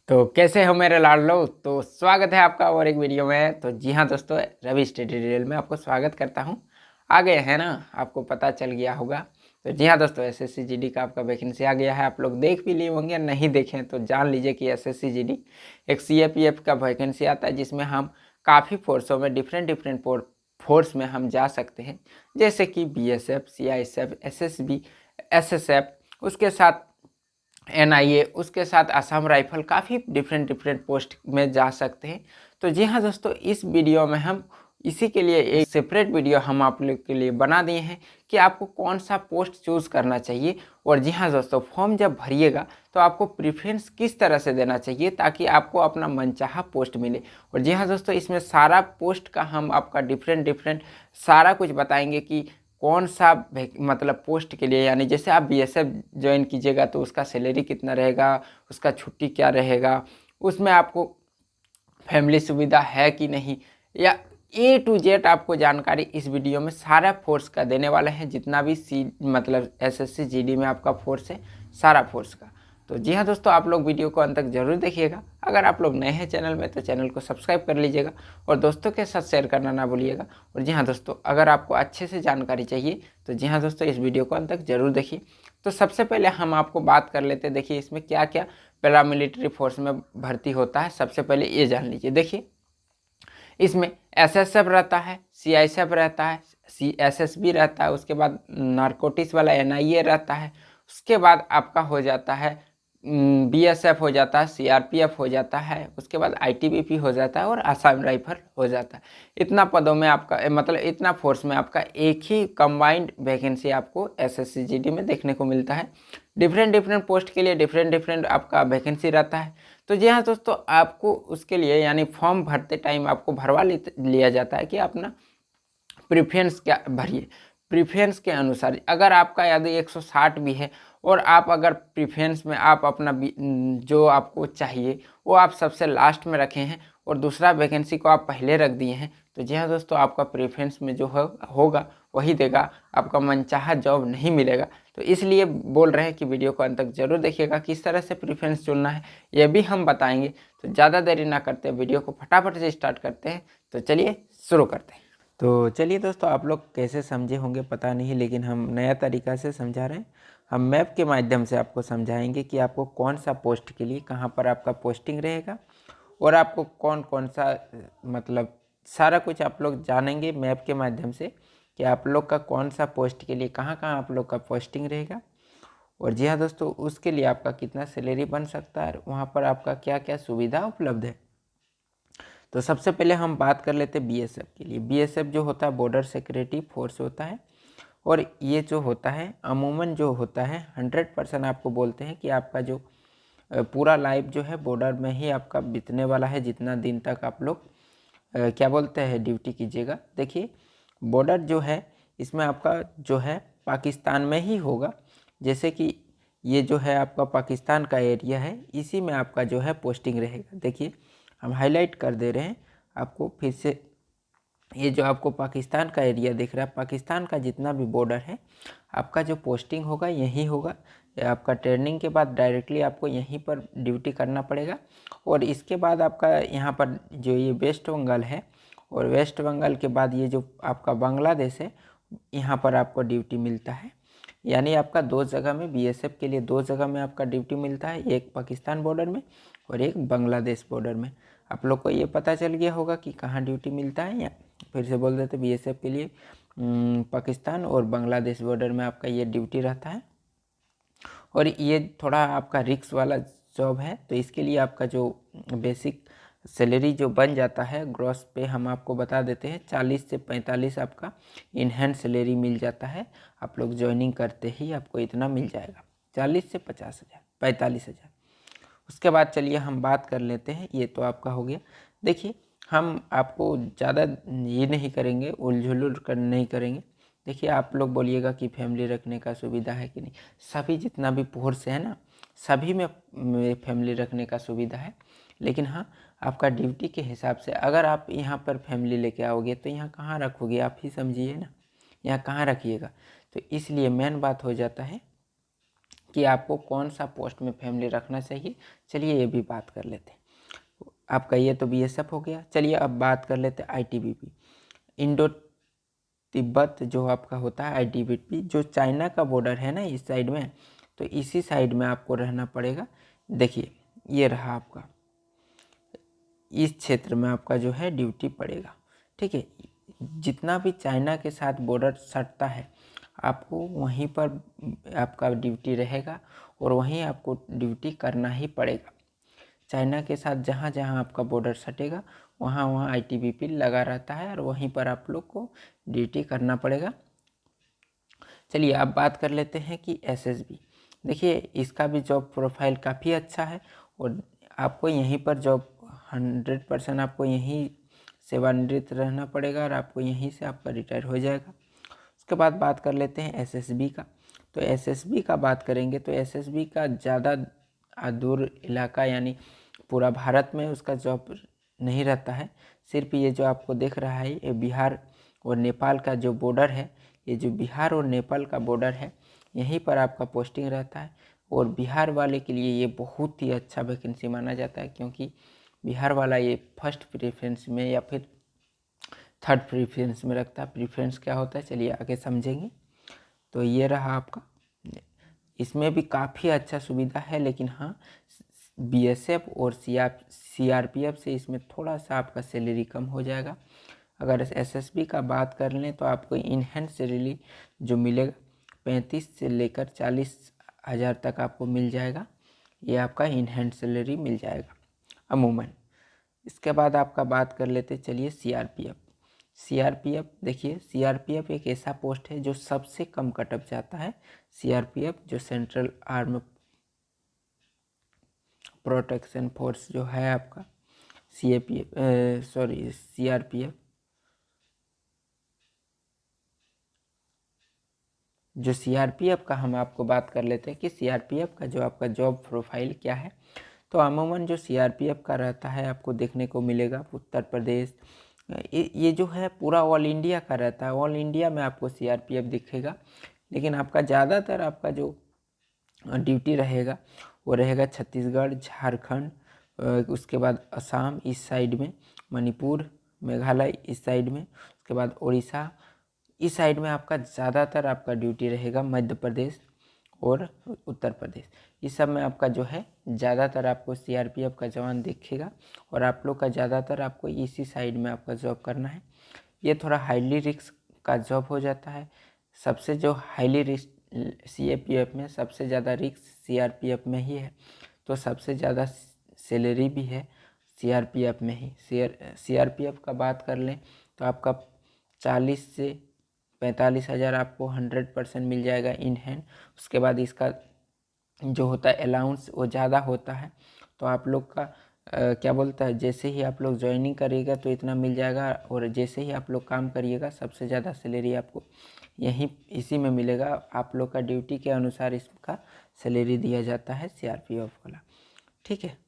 तो कैसे हो मेरे लाडलो। तो स्वागत है आपका और एक वीडियो में। तो जी हाँ दोस्तों, रवि स्टडी डिटेल में आपको स्वागत करता हूँ। आ गए हैं ना, आपको पता चल गया होगा। तो जी हाँ दोस्तों, एसएससी जीडी का आपका वैकेंसी आ गया है। आप लोग देख भी लिए होंगे, नहीं देखें तो जान लीजिए कि एसएससी जीडी एक सीएपीएफ का वैकेंसी आता है, जिसमें हम काफ़ी फोर्सों में डिफरेंट फोर्स में हम जा सकते हैं, जैसे कि बीएसएफ, सीआईएसएफ, एसएसबी, एसएसएफ, उसके साथ एनआईए, उसके साथ असम राइफल, काफ़ी डिफरेंट पोस्ट में जा सकते हैं। तो जी हाँ दोस्तों, इस वीडियो में हम इसी के लिए एक सेपरेट वीडियो हम आप लोग के लिए बना दिए हैं कि आपको कौन सा पोस्ट चूज़ करना चाहिए। और जी हाँ दोस्तों, फॉर्म जब भरिएगा तो आपको प्रेफरेंस किस तरह से देना चाहिए ताकि आपको अपना मनचाहा पोस्ट मिले। और जी हाँ दोस्तों, इसमें सारा पोस्ट का हम आपका डिफरेंट सारा कुछ बताएंगे कि कौन सा मतलब पोस्ट के लिए, यानी जैसे आप बीएसएफ ज्वाइन कीजिएगा तो उसका सैलरी कितना रहेगा, उसका छुट्टी क्या रहेगा, उसमें आपको फैमिली सुविधा है कि नहीं, या ए टू जेड आपको जानकारी इस वीडियो में सारा फोर्स का देने वाले हैं। जितना भी मतलब एसएससी जीडी में आपका फोर्स है, सारा फोर्स का। तो जी हाँ दोस्तों, आप लोग वीडियो को अंत तक जरूर देखिएगा। अगर आप लोग नए हैं चैनल में तो चैनल को सब्सक्राइब कर लीजिएगा और दोस्तों के साथ शेयर करना ना भूलिएगा। और जी हाँ दोस्तों, अगर आपको अच्छे से जानकारी चाहिए तो जी हाँ दोस्तों, इस वीडियो को अंत तक जरूर देखिए। तो सबसे पहले हम आपको बात कर लेते हैं। देखिए इसमें क्या क्या पैरामिलिट्री फोर्स में भर्ती होता है, सबसे पहले ये जान लीजिए। देखिए इसमें एसएसएफ रहता है, सीआईएसएफ रहता है, सीएसएसबी रहता है, उसके बाद नारकोटिक्स वाला एनआईए रहता है, उसके बाद आपका हो जाता है बीएसएफ हो जाता है, सीआरपीएफ हो जाता है, उसके बाद आईटीबीपी हो जाता है और असम राइफल हो जाता है। इतना पदों में आपका मतलब इतना फोर्स में आपका एक ही कंबाइंड वैकेंसी आपको एसएससी जीडी में देखने को मिलता है। डिफरेंट पोस्ट के लिए डिफरेंट आपका वैकेंसी रहता है। तो जी हाँ दोस्तों, आपको उसके लिए यानी फॉर्म भरते टाइम आपको भरवा लिया जाता है कि अपना प्रेफरेंस क्या भरिए। प्रेफरेंस के अनुसार अगर आपका यदि 160 भी है और आप अगर प्रेफरेंस में आप अपना जो आपको चाहिए वो आप सबसे लास्ट में रखे हैं और दूसरा वैकेंसी को आप पहले रख दिए हैं, तो जी हाँ दोस्तों, आपका प्रेफरेंस में जो होगा वही देगा, आपका मनचाहा जॉब नहीं मिलेगा। तो इसलिए बोल रहे हैं कि वीडियो को अंत तक जरूर देखिएगा, किस तरह से प्रेफरेंस चुनना है ये भी हम बताएंगे। तो ज़्यादा देरी ना करते वीडियो को फटाफट से स्टार्ट करते हैं। तो चलिए शुरू करते हैं। तो चलिए दोस्तों, आप लोग कैसे समझे होंगे पता नहीं, लेकिन हम नया तरीका से समझा रहे हैं। हम मैप के माध्यम से आपको समझाएंगे कि आपको कौन सा पोस्ट के लिए कहाँ पर आपका पोस्टिंग रहेगा और आपको कौन कौन सा मतलब सारा कुछ आप लोग जानेंगे मैप के माध्यम से कि आप लोग का कौन सा पोस्ट के लिए कहाँ कहाँ आप लोग का पोस्टिंग रहेगा। और जी हाँ दोस्तों, उसके लिए आपका कितना सैलरी बन सकता है, वहाँ पर आपका क्या क्या सुविधा उपलब्ध है। तो सबसे पहले हम बात कर लेते हैं बीएसएफ के लिए। बीएसएफ जो होता है बॉर्डर सिक्योरिटी फोर्स होता है और ये जो होता है अमूमन जो होता है 100% आपको बोलते हैं कि आपका जो पूरा लाइफ जो है बॉर्डर में ही आपका बीतने वाला है, जितना दिन तक आप लोग क्या बोलते हैं ड्यूटी कीजिएगा। देखिए बॉर्डर जो है इसमें आपका जो है पाकिस्तान में ही होगा, जैसे कि ये जो है आपका पाकिस्तान का एरिया है, इसी में आपका जो है पोस्टिंग रहेगा। देखिए हम हाईलाइट कर दे रहे हैं आपको फिर से। ये जो आपको पाकिस्तान का एरिया दिख रहा है, पाकिस्तान का जितना भी बॉर्डर है आपका जो पोस्टिंग होगा यही होगा। आपका ट्रेनिंग के बाद डायरेक्टली आपको यहीं पर ड्यूटी करना पड़ेगा। और इसके बाद आपका यहाँ पर जो ये वेस्ट बंगाल है और वेस्ट बंगाल के बाद ये जो आपका बांग्लादेश है, यहाँ पर आपको ड्यूटी मिलता है। यानी आपका दो जगह में बीएसएफ के लिए दो जगह में आपका ड्यूटी मिलता है, एक पाकिस्तान बॉर्डर में और एक बांग्लादेश बॉर्डर में। आप लोग को ये पता चल गया होगा कि कहाँ ड्यूटी मिलता है, या फिर से बोल देते बीएसएफ के लिए पाकिस्तान और बांग्लादेश बॉर्डर में आपका ये ड्यूटी रहता है। और ये थोड़ा आपका रिस्क वाला जॉब है, तो इसके लिए आपका जो बेसिक सैलरी जो बन जाता है ग्रॉस पे हम आपको बता देते हैं 40 से 45 आपका इनहैंड सैलरी मिल जाता है। आप लोग ज्वाइनिंग करते ही आपको इतना मिल जाएगा, 40 से 50,000 45,000। उसके बाद चलिए हम बात कर लेते हैं, ये तो आपका हो गया। देखिए हम आपको ज़्यादा ये नहीं करेंगे, उलझुल कर नहीं करेंगे। देखिए आप लोग बोलिएगा कि फैमिली रखने का सुविधा है कि नहीं। सभी जितना भी फोर्स है ना, सभी में फैमिली रखने का सुविधा है। लेकिन हाँ, आपका ड्यूटी के हिसाब से अगर आप यहाँ पर फैमिली लेके आओगे तो यहाँ कहाँ रखोगे, आप ही समझिए ना, यहाँ कहाँ रखिएगा। तो इसलिए मेन बात हो जाता है कि आपको कौन सा पोस्ट में फैमिली रखना चाहिए। चलिए ये भी बात कर लेते हैं। आपका ये तो बीएसएफ हो गया। चलिए अब बात कर लेते हैं आईटीबीपी, इंडो तिब्बत जो आपका होता है आईटीबीपी, जो चाइना का बॉर्डर है ना इस साइड में, तो इसी साइड में आपको रहना पड़ेगा। देखिए ये रहा आपका, इस क्षेत्र में आपका जो है ड्यूटी पड़ेगा। ठीक है, जितना भी चाइना के साथ बॉर्डर सटता है आपको वहीं पर आपका ड्यूटी रहेगा और वहीं आपको ड्यूटी करना ही पड़ेगा। चाइना के साथ जहाँ जहाँ आपका बॉर्डर सटेगा वहाँ वहाँ आईटीबीपी लगा रहता है और वहीं पर आप लोग को ड्यूटी करना पड़ेगा। चलिए अब बात कर लेते हैं कि एसएसबी। देखिए इसका भी जॉब प्रोफाइल काफ़ी अच्छा है और आपको यहीं पर जॉब 100% आपको यहीं सेवानिवृत्त रहना पड़ेगा और आपको यहीं से आपका रिटायर हो जाएगा। उसके बाद बात कर लेते हैं एसएसबी का। तो एसएसबी का बात करेंगे तो एसएसबी का ज़्यादा दूर इलाका यानी पूरा भारत में उसका जॉब नहीं रहता है। सिर्फ ये जो आपको दिख रहा है ये बिहार और नेपाल का जो बॉर्डर है, ये जो बिहार और नेपाल का बॉर्डर है यहीं पर आपका पोस्टिंग रहता है। और बिहार वाले के लिए ये बहुत ही अच्छा वैकेंसी माना जाता है, क्योंकि बिहार वाला ये फर्स्ट प्रेफरेंस में या फिर थर्ड प्रेफरेंस में रखता है। प्रेफरेंस क्या होता है चलिए आगे समझेंगे। तो ये रहा आपका, इसमें भी काफ़ी अच्छा सुविधा है, लेकिन हाँ बीएसएफ और सीआरपीएफ से इसमें थोड़ा सा आपका सैलरी कम हो जाएगा। अगर एसएसबी का बात कर लें तो आपको इन हैंड सैलरी जो मिलेगा 35 से लेकर 40,000 तक आपको मिल जाएगा। ये आपका इन हैंड सैलरी मिल जाएगा अमूमन। इसके बाद आपका बात कर लेते चलिए सीआरपीएफ। सीआरपीएफ देखिए, सीआरपीएफ एक ऐसा पोस्ट है जो सबसे कम कटअप जाता है। सीआरपीएफ जो सेंट्रल आर्म प्रोटेक्शन फोर्स जो है आपका सीआरपीएफ, जो सीआरपीएफ का हम आपको बात कर लेते हैं कि सीआरपीएफ का जो आपका जॉब प्रोफाइल क्या है। तो अमूमन जो सीआरपीएफ का रहता है आपको देखने को मिलेगा उत्तर प्रदेश, ये जो है पूरा ऑल इंडिया का रहता है। ऑल इंडिया में आपको सीआरपीएफ दिखेगा, लेकिन आपका ज़्यादातर आपका जो ड्यूटी रहेगा वो रहेगा छत्तीसगढ़, झारखंड, उसके बाद असम इस साइड में, मणिपुर, मेघालय इस साइड में, उसके बाद उड़ीसा इस साइड में आपका ज़्यादातर आपका ड्यूटी रहेगा। मध्य प्रदेश और उत्तर प्रदेश इस सब में आपका जो है ज़्यादातर आपको सीआरपीएफ का जवान दिखेगा और आप लोग का ज़्यादातर आपको इसी साइड में आपका जॉब करना है। ये थोड़ा हाईली रिस्क का जॉब हो जाता है। सबसे जो हाईली रिस्क सीआरपीएफ में सबसे ज़्यादा रिस्क सीआरपीएफ में ही है, तो सबसे ज़्यादा सैलरी भी है सीआरपीएफ में ही। सीआरपीएफ का बात कर लें तो आपका 40 से 45,000 आपको 100% मिल जाएगा इन हैंड। उसके बाद इसका जो होता है अलाउंस वो ज़्यादा होता है, तो आप लोग का क्या बोलता है, जैसे ही आप लोग ज्वाइनिंग करिएगा तो इतना मिल जाएगा और जैसे ही आप लोग काम करिएगा सबसे ज़्यादा सैलरी आपको यहीं इसी में मिलेगा। आप लोग का ड्यूटी के अनुसार इसका सैलरी दिया जाता है सीआरपीएफ वाला। ठीक है,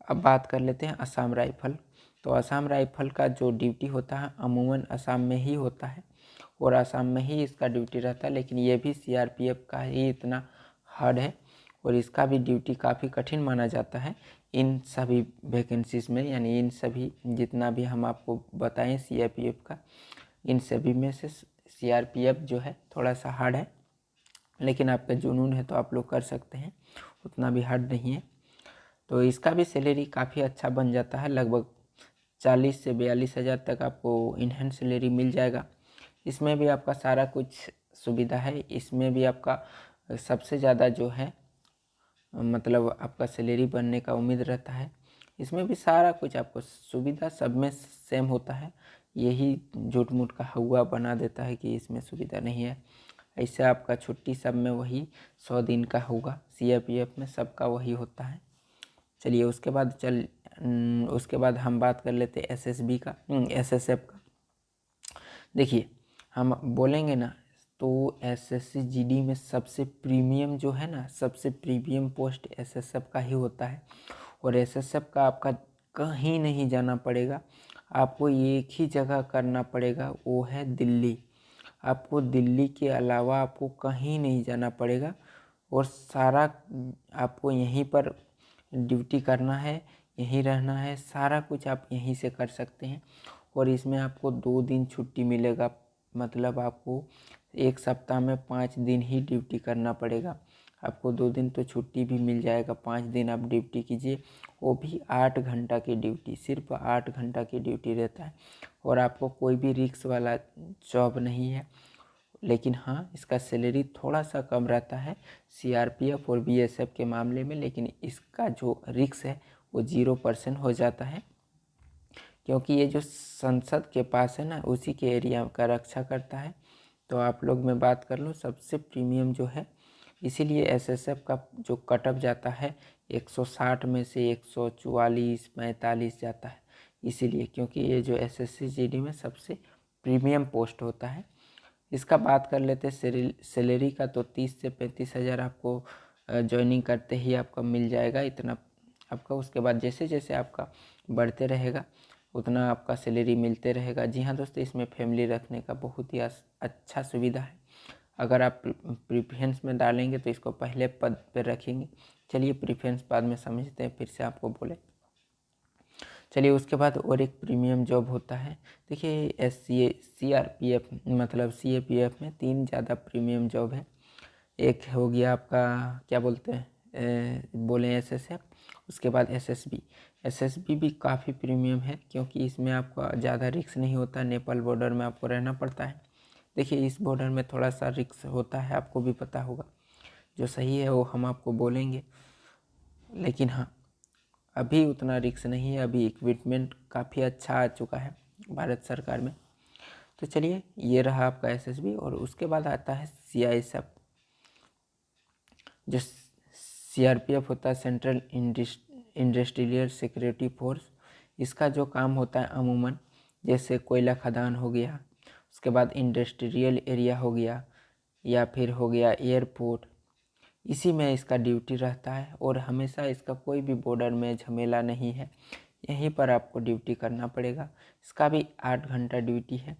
अब बात कर लेते हैं असम राइफल। तो असम राइफल का जो ड्यूटी होता है अमूमन असम में ही होता है और असम में ही इसका ड्यूटी रहता है, लेकिन ये भी सीआरपीएफ का ही इतना हार्ड है और इसका भी ड्यूटी काफ़ी कठिन माना जाता है इन सभी वैकेंसीज में। यानी इन सभी जितना भी हम आपको बताएं सीआरपीएफ का, इन सभी में से सीआरपीएफ जो है थोड़ा सा हार्ड है, लेकिन आपका जुनून है तो आप लोग कर सकते हैं, उतना भी हार्ड नहीं है। तो इसका भी सैलरी काफ़ी अच्छा बन जाता है, लगभग 40 से 42,000 तक आपको इनहैंड सैलरी मिल जाएगा। इसमें भी आपका सारा कुछ सुविधा है। इसमें भी आपका सबसे ज़्यादा जो है मतलब आपका सैलरी बनने का उम्मीद रहता है। इसमें भी सारा कुछ आपको सुविधा सब में सेम होता है, यही झूठ मूठ का हुआ बना देता है कि इसमें सुविधा नहीं है। ऐसे आपका छुट्टी सब में वही 100 दिन का होगा, सीआरपीएफ में सबका वही होता है। चलिए उसके बाद हम बात कर लेते हैं एसएसबी का, एसएसएफ का। देखिए हम बोलेंगे ना तो एसएससी जीडी में सबसे प्रीमियम जो है ना, सबसे प्रीमियम पोस्ट एसएसएफ का ही होता है और एसएसएफ का आपका कहीं नहीं जाना पड़ेगा, आपको एक ही जगह करना पड़ेगा, वो है दिल्ली। आपको दिल्ली के अलावा आपको कहीं नहीं जाना पड़ेगा और सारा आपको यहीं पर ड्यूटी करना है, यहीं रहना है, सारा कुछ आप यहीं से कर सकते हैं। और इसमें आपको 2 दिन छुट्टी मिलेगा, मतलब आपको एक सप्ताह में 5 दिन ही ड्यूटी करना पड़ेगा। आपको 2 दिन तो छुट्टी भी मिल जाएगा, 5 दिन आप ड्यूटी कीजिए, वो भी 8 घंटा की ड्यूटी, सिर्फ 8 घंटा की ड्यूटी रहता है। और आपको कोई भी रिस्क वाला जॉब नहीं है, लेकिन हाँ इसका सैलरी थोड़ा सा कम रहता है सीआरपीएफ और बीएसएफ के मामले में, लेकिन इसका जो रिस्क है वो 0% हो जाता है, क्योंकि ये जो संसद के पास है ना, उसी के एरिया का रक्षा करता है। तो आप लोग मैं बात कर लूँ, सबसे प्रीमियम जो है, इसीलिए एसएसएफ का जो कट ऑफ जाता है 160 में से 144 45 जाता है, इसीलिए, क्योंकि ये जो एसएससी जीडी में सबसे प्रीमियम पोस्ट होता है। इसका बात कर लेते हैं सैलरी का, तो 30 से 35 हज़ार आपको ज्वाइनिंग करते ही आपका मिल जाएगा इतना आपका। उसके बाद जैसे जैसे आपका बढ़ते रहेगा उतना आपका सैलरी मिलते रहेगा। जी हाँ दोस्तों, इसमें फैमिली रखने का बहुत ही अच्छा सुविधा है। अगर आप प्रीफरेंस में डालेंगे तो इसको पहले पद पर रखेंगे। चलिए प्रीफरेंस बाद में समझते हैं, फिर से आपको बोले। चलिए उसके बाद और एक प्रीमियम जॉब होता है। देखिए सीआरपीएफ मतलब सीएपीएफ में 3 ज़्यादा प्रीमियम जॉब है। एक हो गया आपका क्या बोलते हैं बोलें एसएसएफ, उसके बाद एसएसबी भी काफ़ी प्रीमियम है, क्योंकि इसमें आपका ज़्यादा रिस्क नहीं होता। नेपाल बॉर्डर में आपको रहना पड़ता है। देखिए इस बॉर्डर में थोड़ा सा रिस्क होता है, आपको भी पता होगा। जो सही है वो हम आपको बोलेंगे, लेकिन हाँ अभी उतना रिस्क नहीं है, अभी इक्विपमेंट काफ़ी अच्छा आ चुका है भारत सरकार में। तो चलिए ये रहा आपका एसएसबी। और उसके बाद आता है सीआईएसएफ। जो सीआरपीएफ होता है, सेंट्रल इंडस्ट्रियल सिक्योरिटी फोर्स। इसका जो काम होता है अमूमन, जैसे कोयला खदान हो गया, उसके बाद इंडस्ट्रियल एरिया हो गया, या फिर हो गया एयरपोर्ट, इसी में इसका ड्यूटी रहता है। और हमेशा इसका कोई भी बॉर्डर में झमेला नहीं है, यहीं पर आपको ड्यूटी करना पड़ेगा। इसका भी 8 घंटा ड्यूटी है,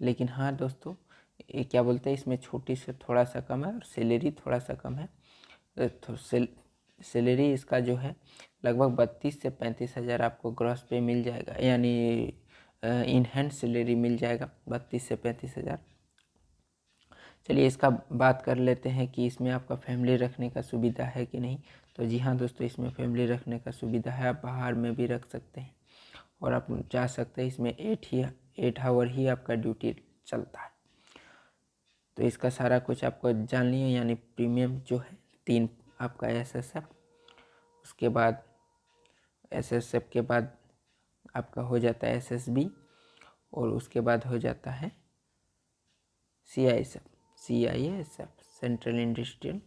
लेकिन हाँ दोस्तों ये क्या बोलते हैं, इसमें छोटी से थोड़ा सा कम है और सैलरी थोड़ा सा कम है। तो सैलरी इसका जो है लगभग 32 से 35 हज़ार आपको ग्रॉस पे मिल जाएगा, यानी इन हैंड सैलरी मिल जाएगा 32 से 35 हज़ार। चलिए इसका बात कर लेते हैं कि इसमें आपका फैमिली रखने का सुविधा है कि नहीं। तो जी हाँ दोस्तों, इसमें फैमिली रखने का सुविधा है, आप बाहर में भी रख सकते हैं और आप जा सकते हैं। इसमें 8 आवर ही आपका ड्यूटी चलता है। तो इसका सारा कुछ आपको जान लिया, यानी प्रीमियम जो है 3 आपका एसएसएफ, उसके बाद एसएसएफ के बाद आपका हो जाता है एसएसबी, और उसके बाद हो जाता है CISF, central industrial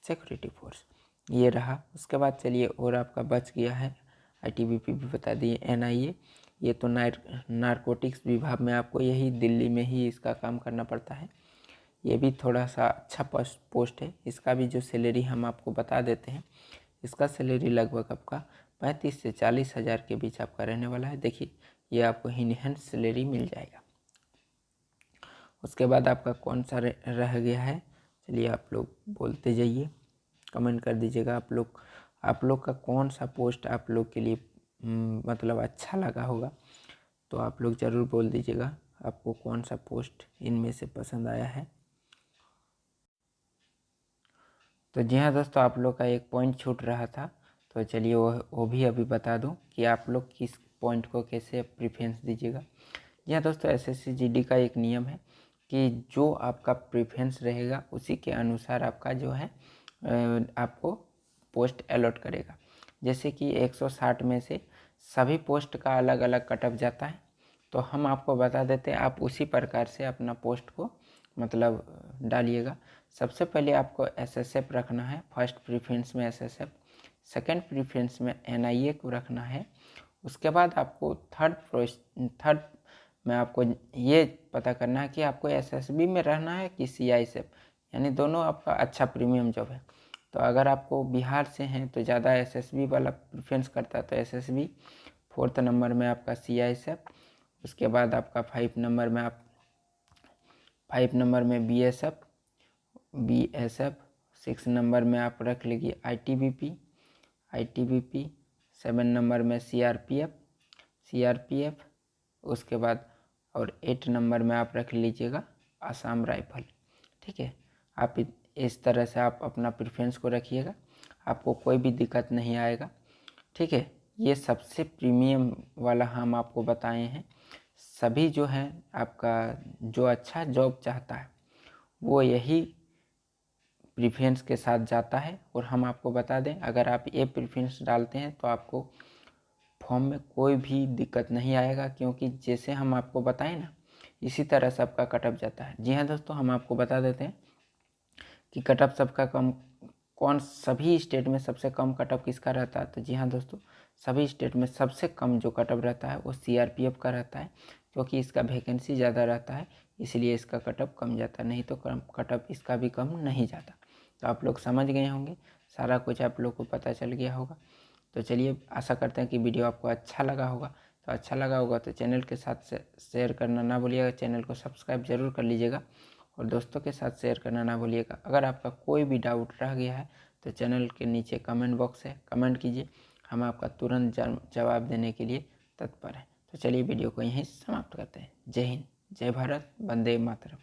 security force, ये रहा। उसके बाद चलिए और आपका बच गया है आईटीबीपी भी बता दिए, एनआईए, ये तो नारकोटिक्स विभाग में आपको यही दिल्ली में ही इसका काम करना पड़ता है। ये भी थोड़ा सा अच्छा पोस्ट है। इसका भी जो सैलरी हम आपको बता देते हैं, इसका सैलरी लगभग आपका 35 से 40 हज़ार के बीच आपका रहने वाला है। देखिए ये आपको इन हैंड सैलरी मिल जाएगा। उसके बाद आपका कौन सा रह गया है, चलिए आप लोग बोलते जाइए, कमेंट कर दीजिएगा आप लोग का कौन सा पोस्ट आप लोग के लिए मतलब अच्छा लगा होगा। तो आप लोग ज़रूर बोल दीजिएगा आपको कौन सा पोस्ट इनमें से पसंद आया है। तो जी हाँ दोस्तों, आप लोग का एक पॉइंट छूट रहा था, तो चलिए वो भी अभी बता दूं कि आप लोग किस पॉइंट को कैसे प्रेफरेंस दीजिएगा। जी हाँ दोस्तों, एसएससी जीडी का एक नियम है कि जो आपका प्रेफरेंस रहेगा उसी के अनुसार आपका जो है आपको पोस्ट अलॉट करेगा। जैसे कि 160 में से सभी पोस्ट का अलग अलग कट ऑफ जाता है, तो हम आपको बता देते हैं, आप उसी प्रकार से अपना पोस्ट को मतलब डालिएगा। सबसे पहले आपको एसएसएफ रखना है, फर्स्ट प्रेफरेंस में एसएसएफ, सेकंड प्रेफरेंस में एनआईए को रखना है। उसके बाद आपको थर्ड में आपको ये पता करना है कि आपको एसएसबी में रहना है कि सीआईएसएफ, यानी दोनों आपका अच्छा प्रीमियम जॉब है। तो अगर आपको बिहार से हैं तो ज़्यादा एसएसबी वाला प्रेफरेंस करता है, तो एसएसबी, 4th नंबर में आपका सीआईएसएफ, उसके बाद आपका 5 नंबर में बीएसएफ, 6 नंबर में आप रख लीजिए ITBP, 7 नंबर में CRPF, उसके बाद और 8 नंबर में आप रख लीजिएगा आसाम राइफल। ठीक है, आप इस तरह से आप अपना प्रेफरेंस को रखिएगा, आपको कोई भी दिक्कत नहीं आएगा। ठीक है, ये सबसे प्रीमियम वाला हम आपको बताए हैं। सभी जो हैं आपका जो अच्छा जॉब चाहता है वो यही प्रेफरेंस के साथ जाता है। और हम आपको बता दें, अगर आप ये प्रेफरेंस डालते हैं तो आपको फॉर्म में कोई भी दिक्कत नहीं आएगा, क्योंकि जैसे हम आपको बताएं ना इसी तरह सबका कटअप जाता है। जी हाँ दोस्तों, हम आपको बता देते हैं कि कटअप सबका कम सभी स्टेट में सबसे कम कटअप किसका रहता है। तो जी हाँ दोस्तों, सभी स्टेट में सबसे कम जो कटअप रहता है वो CRPF का रहता है, क्योंकि इसका वैकेंसी ज़्यादा रहता है, इसलिए इसका कटअप कम जाता है, नहीं तो कटअप इसका भी कम नहीं जाता। तो आप लोग समझ गए होंगे, सारा कुछ आप लोग को पता चल गया होगा। तो चलिए, आशा करते हैं कि वीडियो आपको अच्छा लगा होगा। तो अच्छा लगा होगा तो चैनल के साथ शेयर करना ना भूलिएगा, चैनल को सब्सक्राइब जरूर कर लीजिएगा और दोस्तों के साथ शेयर करना ना भूलिएगा। अगर आपका कोई भी डाउट रह गया है तो चैनल के नीचे कमेंट बॉक्स है, कमेंट कीजिए, हम आपका तुरंत जवाब देने के लिए तत्पर हैं। तो चलिए वीडियो को यहीं समाप्त करते हैं। जय हिंद, जय भारत, वंदे मातरम।